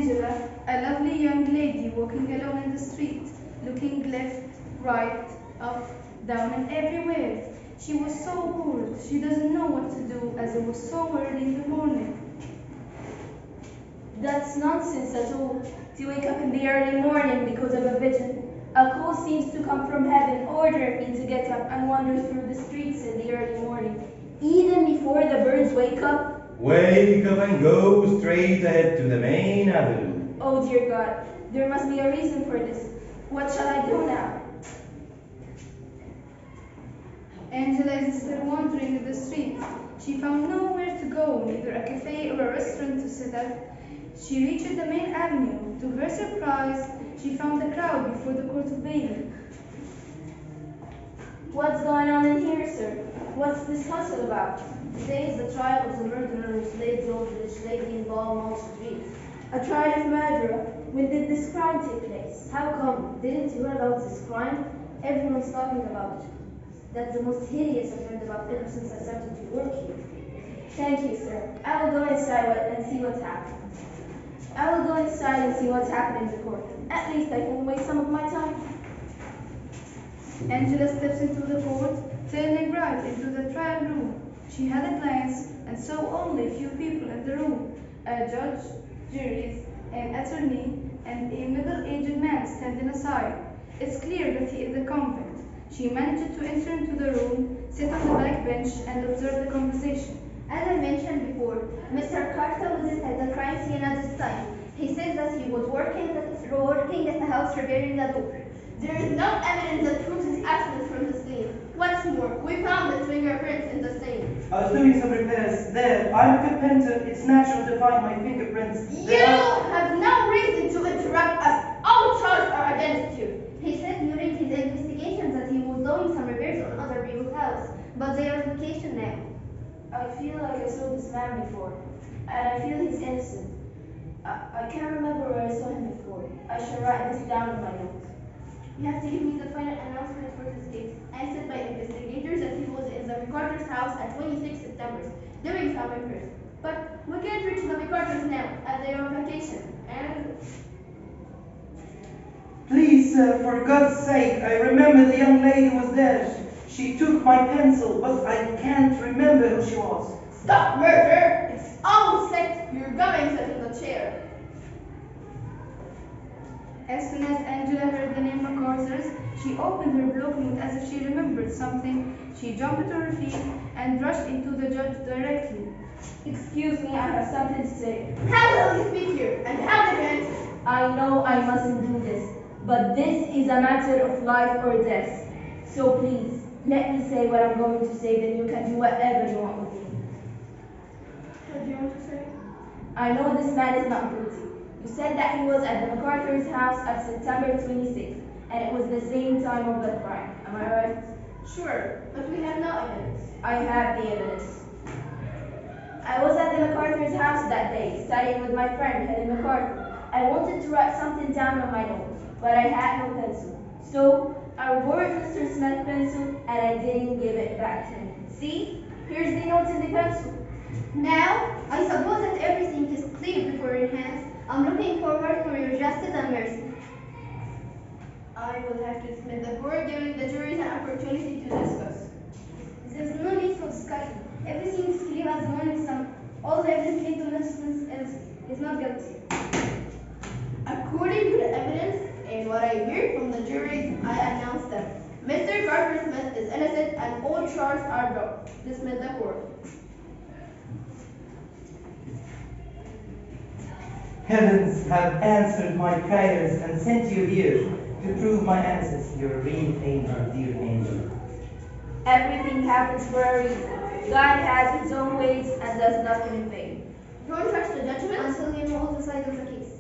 Angela, a lovely young lady walking alone in the street, looking left, right, up, down, and everywhere. She was so bored, she doesn't know what to do as it was so early in the morning. That's nonsense at all, to wake up in the early morning because of a vision. A call seems to come from heaven ordering me to get up and wander through the streets in the early morning, even before the birds wake up. Wake up and go straight ahead to the main avenue. Oh dear God, there must be a reason for this. What shall I do now? Angela is still wandering in the street. She found nowhere to go, neither a cafe or a restaurant to sit at. She reached the main avenue. To her surprise, she found a crowd before the court of bail. What's going on in here, sir? What's this hustle about? Today is the trial of the murderer who slayed the old village lady in Balmont Street. A trial of murderer. When did this crime take place? How come? Didn't you hear about this crime? Everyone's talking about it. That's the most hideous I've heard about ever since I started to work here. Thank you, sir. I will go inside and see what's happening. I will go inside and see what's happening in the court. At least I can waste some of my time. Angela steps into the court, turning right into the trial room. She had a glance and saw only a few people in the room, a judge, juries, an attorney, and a middle-aged man standing aside. It's clear that he is a convict. She managed to enter into the room, sit on the back bench, and observe the conversation. As I mentioned before, Mr. Carter wasn't at the crime scene at this time. He says that he was working at the house repairing a door. There is no evidence that proves his absence from the scene. What's more, we found his fingerprints in the stain. I was doing some repairs there. I'm a carpenter. It's natural to find my fingerprints. You have no reason to interrupt us. All charges are against you. He said during his investigations that he was doing some repairs on other people's houses, but they are on vacation now. I feel like I saw this man before, and I feel he's innocent. I can't remember where I saw him before. I shall write this down on my notes. You have to give me the final announcement for this case. I said by investigators that he was in the McCarters' house at 26 September doing some repairs. But we can't reach the McCarters now as they are on vacation. And Please, sir, for God's sake, I remember the young lady was there. She took my pencil, but I can't remember who she was. stop murder! It's all set. You're going to sit in the chair. As soon as Angela heard the name McCarters, she opened her block note as if she remembered something. She jumped to her feet and rushed into the judge directly. Excuse me, I have something to say. How will you speak here? And how did you enter? I know I mustn't do this, but this is a matter of life or death. So please, let me say what I'm going to say, then you can do whatever you want with me. What do you want to say? I know this man is not guilty. You said that he was at the McCarters' house at September 26th, and it was the same time of the crime. Am I right? Sure, but we have no evidence. I have the evidence. I was at the McCarters' house that day, studying with my friend, Helen McCarthy. I wanted to write something down on my notes, but I had no pencil. So I borrowed Mr. Smith's pencil, and I didn't give it back to him. See? Here's the notes in the pencil. Now, I suppose that everything is clear before your hands. I'm looking forward for your justice and mercy. I will have to dismiss the court, giving the juries an opportunity to discuss. There's no need for discussion. Everything is clear as the morning sun. All the evidence leads to innocence is not guilty. According to the evidence and what I heard from the juries, I announce that Mr. Carter Smith is innocent and all charges are dropped. Dismiss the court. Heavens have answered my prayers and sent you here to prove my innocence. You're a real angel, dear angel. Everything happens for a reason. God has his own ways and does nothing in vain. Don't trust the judgment until you know all the sides of the case.